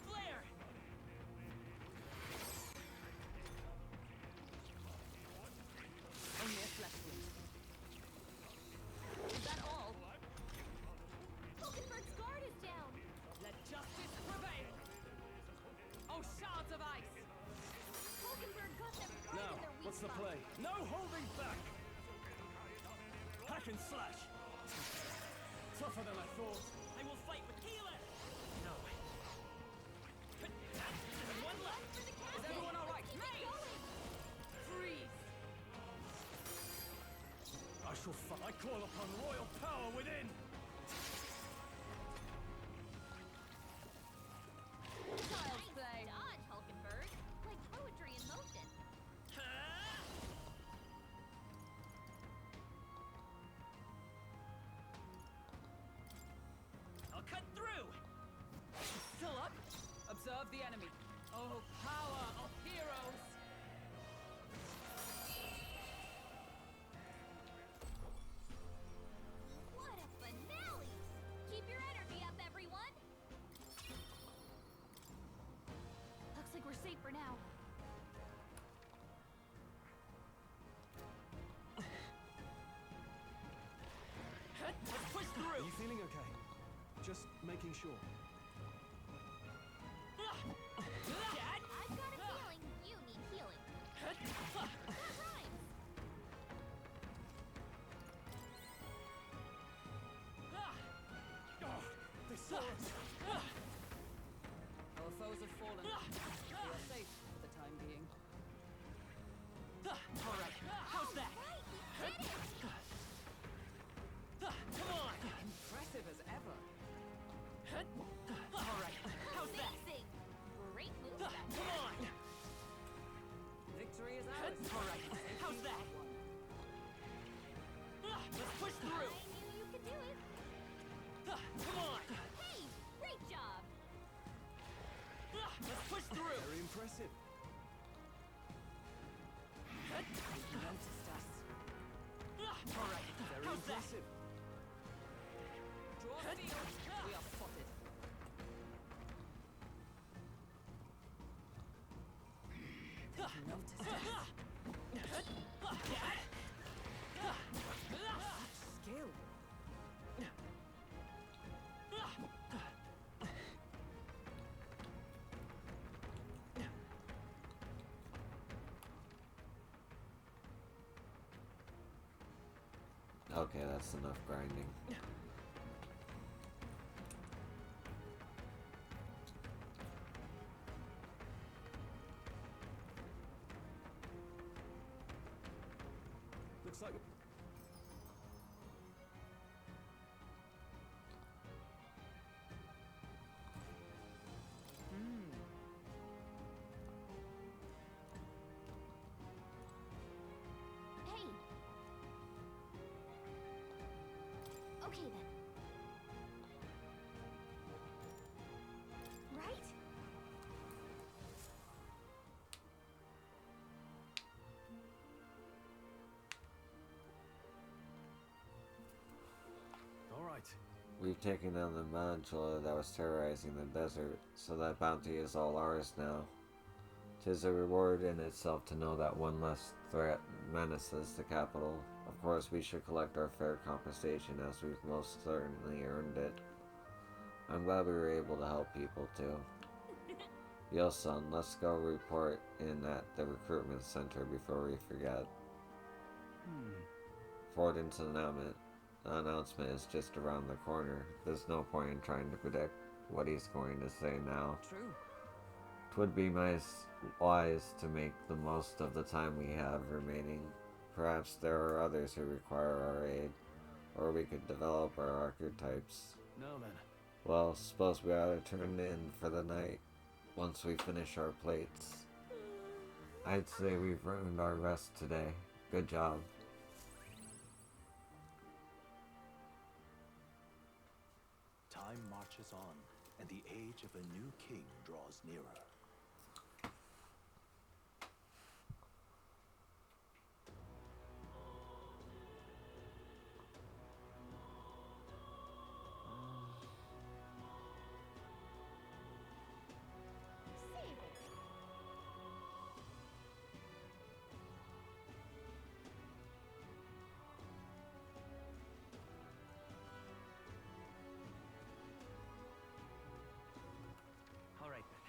[SPEAKER 4] Flare!
[SPEAKER 2] Only a flesh wound. Is that all?
[SPEAKER 6] Hulkenberg's guard is down.
[SPEAKER 2] Let justice prevail. Oh, shards of ice.
[SPEAKER 6] Hulkenberg got them right
[SPEAKER 3] Now,
[SPEAKER 6] in their weak
[SPEAKER 3] what's the
[SPEAKER 6] spot.
[SPEAKER 3] play? No holding back. Hack and slash. Tougher than I thought.
[SPEAKER 4] I will fight with healer! No. One
[SPEAKER 6] Run
[SPEAKER 4] left!
[SPEAKER 6] for the
[SPEAKER 2] Is
[SPEAKER 6] captain.
[SPEAKER 2] everyone all right?
[SPEAKER 6] Keep it
[SPEAKER 2] Mace!
[SPEAKER 6] going.
[SPEAKER 2] Freeze.
[SPEAKER 3] I shall fight. I call upon royal power within.
[SPEAKER 2] Child's play.
[SPEAKER 6] Nice dodge, Hulkenberg. Like poetry in motion.
[SPEAKER 4] I'll cut through!
[SPEAKER 2] Still up. Observe of the enemy. Oh, power of heroes!
[SPEAKER 6] What a finale! Keep your energy up, everyone! Looks like we're safe for now.
[SPEAKER 4] Let's push
[SPEAKER 3] Are
[SPEAKER 4] through!
[SPEAKER 3] you feeling okay? Just making sure.
[SPEAKER 4] Dad!
[SPEAKER 6] I've got a feeling you need healing. That rhymes.
[SPEAKER 3] Oh, they saw us.
[SPEAKER 2] Our foes have fallen. We are safe for the time being.
[SPEAKER 4] All right, how's that?
[SPEAKER 6] Right, we did it!
[SPEAKER 4] Come on!
[SPEAKER 2] Impressive as ever.
[SPEAKER 4] All right, how's that?
[SPEAKER 6] Amazing! Great move,
[SPEAKER 4] Come on!
[SPEAKER 2] Victory is ours.
[SPEAKER 4] All right, how's that? Let's push
[SPEAKER 6] I
[SPEAKER 4] through!
[SPEAKER 6] knew you could do it.
[SPEAKER 4] Come on!
[SPEAKER 6] Hey, great job!
[SPEAKER 4] Let's push through!
[SPEAKER 3] Very impressive.
[SPEAKER 2] You noticed us.
[SPEAKER 4] All right,
[SPEAKER 3] Very
[SPEAKER 4] how's that?
[SPEAKER 3] impressive.
[SPEAKER 2] Draw steel. We are spotted. You noticed us.
[SPEAKER 4] Dad!
[SPEAKER 2] Skill.
[SPEAKER 1] Okay, that's enough grinding.
[SPEAKER 3] Looks like.
[SPEAKER 6] Hey! Okay then. Right?
[SPEAKER 3] All right.
[SPEAKER 1] We've taken down the tarantula that was terrorizing the desert, so that bounty is all ours now. 'Tis a reward in itself to know that one less threat menaces the capital. Of course, we should collect our fair compensation as we've most certainly earned it. I'm glad we were able to help people too. Yo, son, let's go report in at the recruitment center before we forget. Fortin's announcement is just around the corner. There's no point in trying to predict what he's going to say now.
[SPEAKER 2] True.
[SPEAKER 1] 'Twould be wise to make the most of the time we have remaining. Perhaps there are others who require our aid, or we could develop our archetypes.
[SPEAKER 3] Now then.
[SPEAKER 1] Well, suppose we ought to turn in for the night once we finish our plates. I'd say we've earned our rest today. Good job.
[SPEAKER 5] Time marches on, and the age of a new king draws nearer.
[SPEAKER 6] Save it.
[SPEAKER 4] All right then.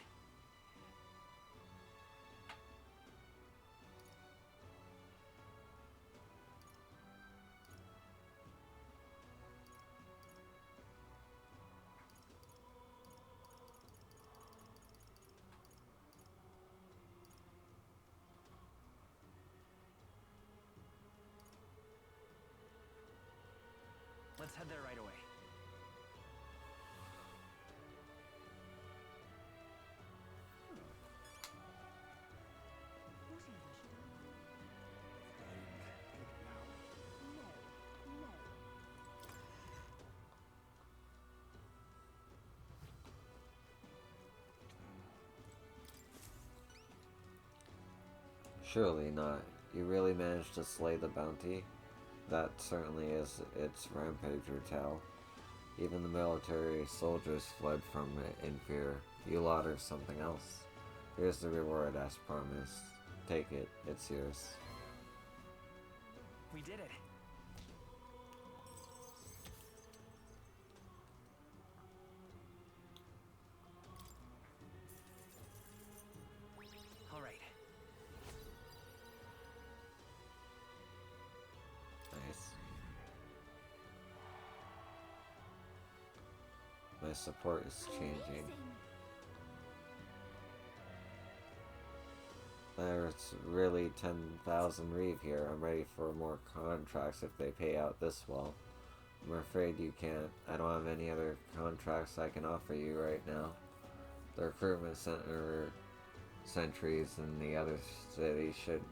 [SPEAKER 4] Let's head there right away.
[SPEAKER 6] Whatever should I do? No, no.
[SPEAKER 1] Surely not. You really managed to slay the bounty? That certainly is its rampager tale. Even the military soldiers fled from it in fear. You lot are something else. Here's the reward as promised. Take it. It's yours.
[SPEAKER 4] We did it. All right.
[SPEAKER 1] Nice. My support is changing.
[SPEAKER 6] Amazing.
[SPEAKER 1] There's really 10,000 reeve here. I'm ready for more contracts if they pay out this well. I'm afraid you can't. I don't have any other contracts I can offer you right now. The recruitment center sentries in the other cities should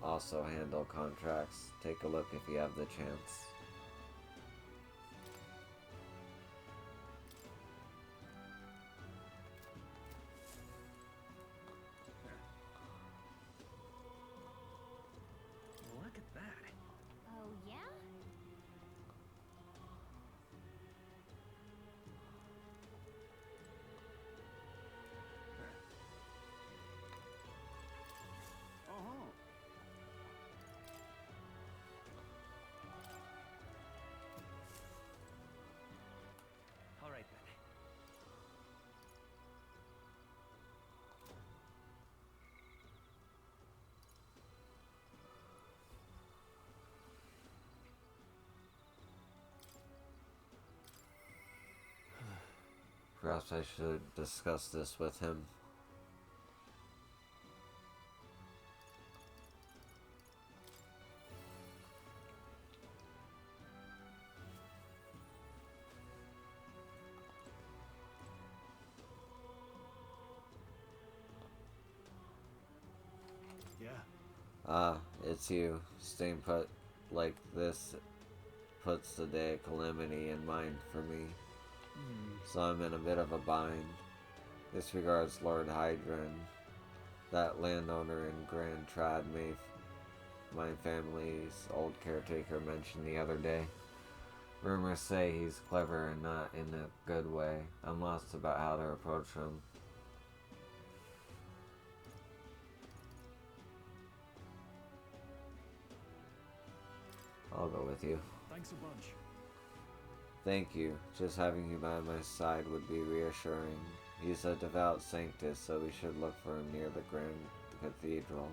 [SPEAKER 1] also handle contracts. Take a look if you have the chance.
[SPEAKER 4] Look at that.
[SPEAKER 6] Oh, yeah?
[SPEAKER 7] Uh-huh.
[SPEAKER 4] All right then.
[SPEAKER 1] Perhaps I should discuss this with him.
[SPEAKER 5] Yeah.
[SPEAKER 1] Ah, it's you. Staying put like this puts the day of calamity in mind for me. So I'm in a bit of a bind. This regards Lord Hydran, that landowner in Grand Trad my family's old caretaker mentioned the other day. Rumors say he's clever and not in a good way. I'm lost about how to approach him. I'll go with you.
[SPEAKER 3] Thanks a bunch.
[SPEAKER 1] Thank you. Just having you by my side would be reassuring. He's a devout sanctus, so we should look for him near the Grand Cathedral.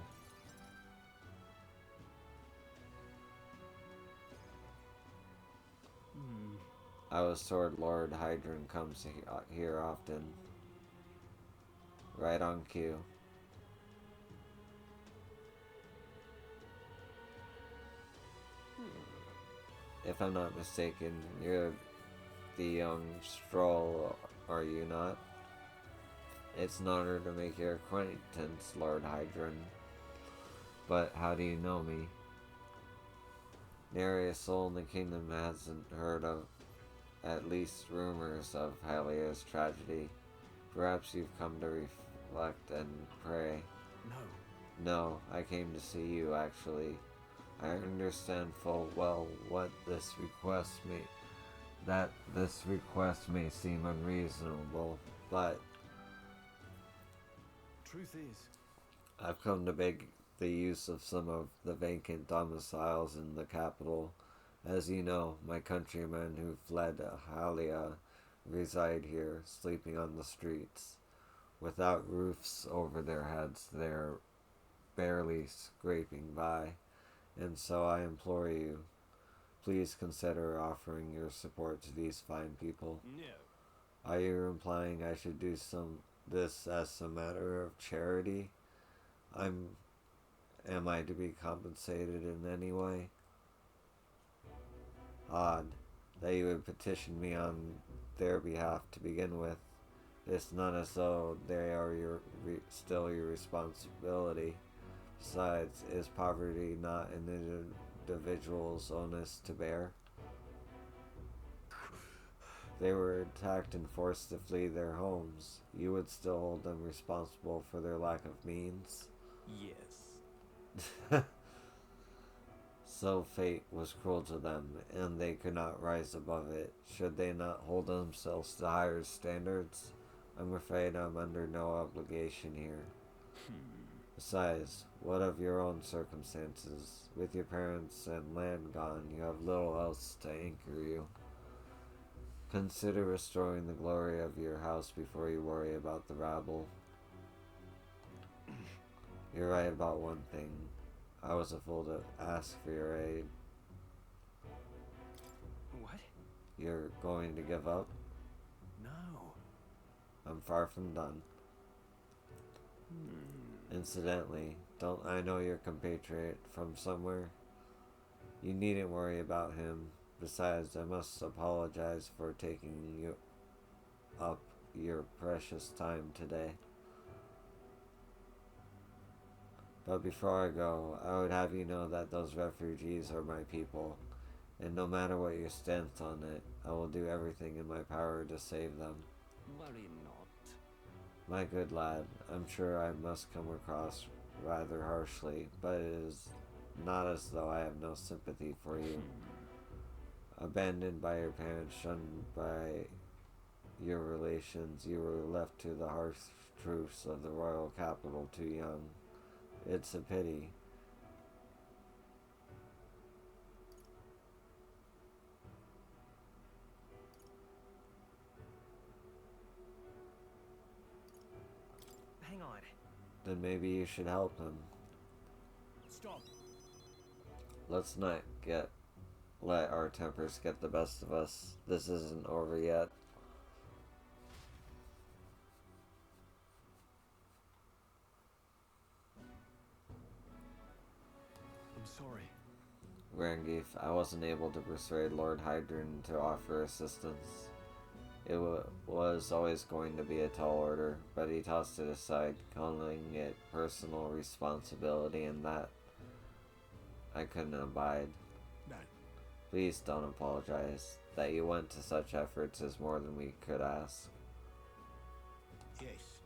[SPEAKER 1] I was told Lord Hydran comes here often. Right on cue. If I'm not mistaken, you're the young Stroll, are you not? It's an honor to make your acquaintance, Lord Hydran. But how do you know me? Nary a soul in the kingdom hasn't heard of at least rumors of Hylia's tragedy. Perhaps you've come to reflect and pray.
[SPEAKER 3] No.
[SPEAKER 1] No, I came to see you, actually. I understand full well what this request may seem unreasonable, but
[SPEAKER 3] Truth is,
[SPEAKER 1] I've come to beg the use of some of the vacant domiciles in the capital. As you know, my countrymen who fled Halia reside here, sleeping on the streets. Without roofs over their heads, they're barely scraping by. And so I implore you, please consider offering your support to these fine people.
[SPEAKER 3] no.
[SPEAKER 1] Are you implying I should do this as a matter of charity? Am I to be compensated in any way? Odd that you would petition me on their behalf to begin with. It's not as though they are still your responsibility. Besides, is poverty not an individual's onus to bear? They were attacked and forced to flee their homes. You would still hold them responsible for their lack of means?
[SPEAKER 3] Yes.
[SPEAKER 1] So fate was cruel to them, and they could not rise above it. Should they not hold themselves to higher standards? I'm afraid I'm under no obligation here. Besides, what of your own circumstances? With your parents and land gone, you have little else to anchor you. Consider restoring the glory of your house before you worry about the rabble. You're right about one thing. I was a fool to ask for your aid.
[SPEAKER 3] What?
[SPEAKER 1] You're going to give up?
[SPEAKER 5] No.
[SPEAKER 1] I'm far from done. Incidentally, don't I know your compatriot from somewhere? You needn't worry about him. Besides, I must apologize for taking you up your precious time today. But before I go, I would have you know that those refugees are my people, and no matter what your stance on it, I will do everything in my power to save them.
[SPEAKER 3] Worry not.
[SPEAKER 1] My good lad, I'm sure I must come across rather harshly, but it is not as though I have no sympathy for you. Abandoned by your parents, shunned by your relations, you were left to the harsh truths of the royal capital too young. It's a pity.
[SPEAKER 4] Hang on.
[SPEAKER 1] Then maybe you should help him.
[SPEAKER 3] Stop.
[SPEAKER 1] Let's not let our tempers get the best of us. This isn't over yet.
[SPEAKER 5] I'm sorry.
[SPEAKER 1] Rangeef, I wasn't able to persuade Lord Hydron to offer assistance. It was always going to be a tall order, but he tossed it aside, calling it personal responsibility, and that I couldn't abide.
[SPEAKER 5] No.
[SPEAKER 1] Please don't apologize. That you went to such efforts is more than we could ask.
[SPEAKER 5] Yes.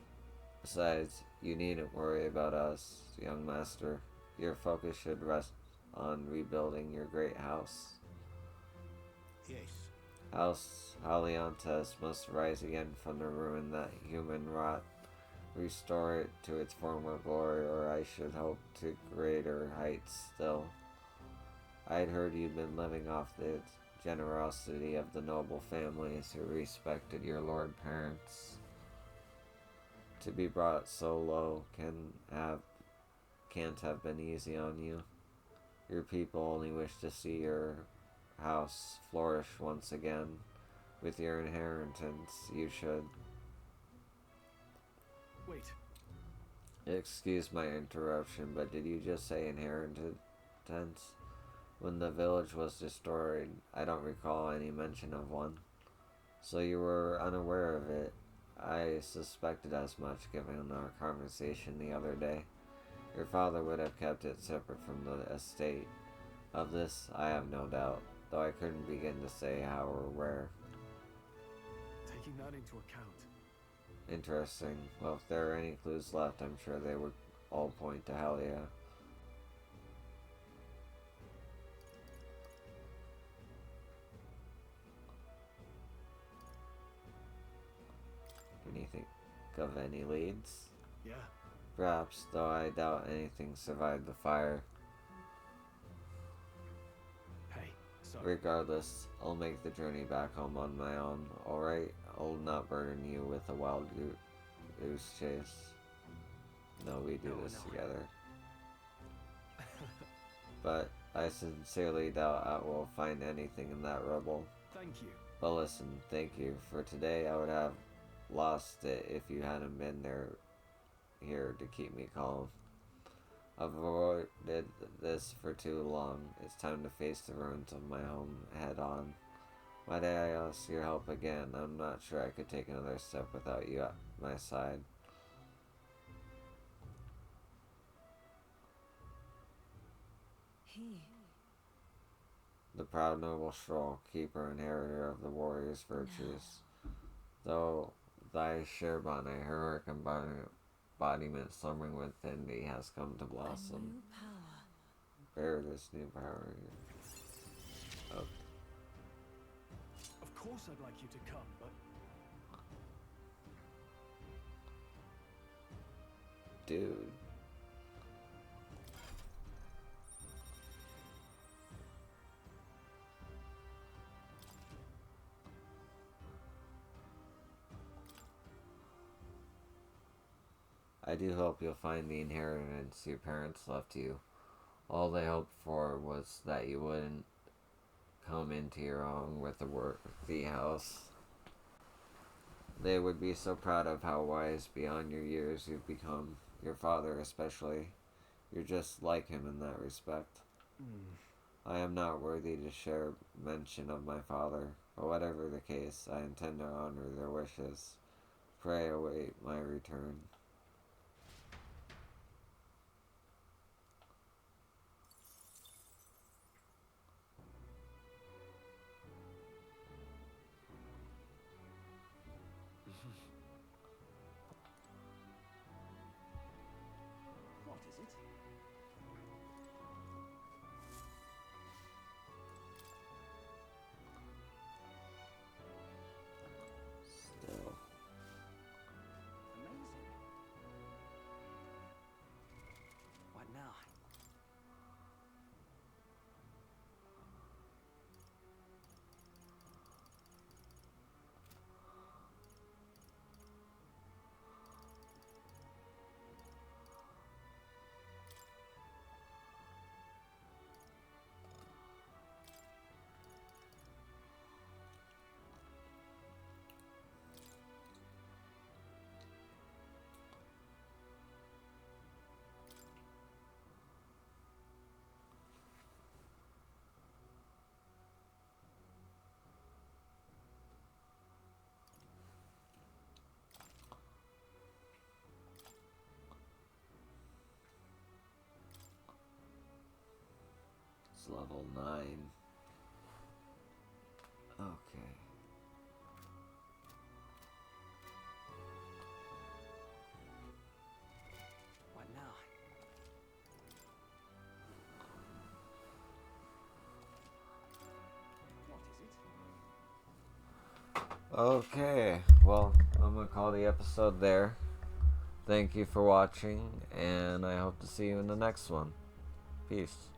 [SPEAKER 1] Besides, you needn't worry about us, young master. Your focus should rest on rebuilding your great house.
[SPEAKER 5] Yes.
[SPEAKER 1] House Haliantes must rise again from the ruin that human wrought. Restore it to its former glory, or I should hope to greater heights still. I'd heard you'd been living off the generosity of the noble families who respected your lord parents. To be brought so low can't have been easy on you. Your people only wish to see your house flourish once again. With your inheritance, you should.
[SPEAKER 3] Wait.
[SPEAKER 1] Excuse my interruption, but did you just say inheritance? When the village was destroyed, I don't recall any mention of one. So you were unaware of it. I suspected as much given our conversation the other day. Your father would have kept it separate from the estate. Of this, I have no doubt, though I couldn't begin to say how or where.
[SPEAKER 3] Taking that into account.
[SPEAKER 1] Interesting. Well, if there are any clues left, I'm sure they would all point to Halia. Can you think of any leads?
[SPEAKER 3] Yeah.
[SPEAKER 1] Perhaps, though I doubt anything survived the fire.
[SPEAKER 3] Hey, so
[SPEAKER 1] Regardless, I'll make the journey back home on my own, alright? I'll not burden you with a wild goose chase. No, we do this together. But I sincerely doubt I will find anything in that rubble.
[SPEAKER 3] thank you.
[SPEAKER 1] But listen, thank you. For today, I would have lost it if you hadn't been here to keep me calm. I've avoided this for too long. It's time to face the ruins of my home head on. Might I ask your help again? I'm not sure I could take another step without you at my side.
[SPEAKER 2] He.
[SPEAKER 1] The proud noble Stroll, keeper and inheritor of the warrior's virtues. Though thy Sherbon, a heroic embodiment slumbering within thee, has come to
[SPEAKER 2] A
[SPEAKER 1] blossom.
[SPEAKER 2] new power
[SPEAKER 1] bear this new power. Okay.
[SPEAKER 3] Of course I'd like you to come, but
[SPEAKER 1] Dude. I do hope you'll find the inheritance your parents left you. All they hoped for was that you wouldn't come into your own with a worthy house. They would be so proud of how wise beyond your years you've become. Your father especially. You're just like him in that respect. I am not worthy to share mention of my father, but whatever the case, I intend to honor their wishes. Pray await my return.
[SPEAKER 7] What is it?
[SPEAKER 1] Still.
[SPEAKER 7] Amazing. What now?
[SPEAKER 1] It's level 9. Okay.
[SPEAKER 7] What now? What is it?
[SPEAKER 1] Okay, well, I'm gonna call the episode there. Thank you for watching, and I hope to see you in the next one. Peace.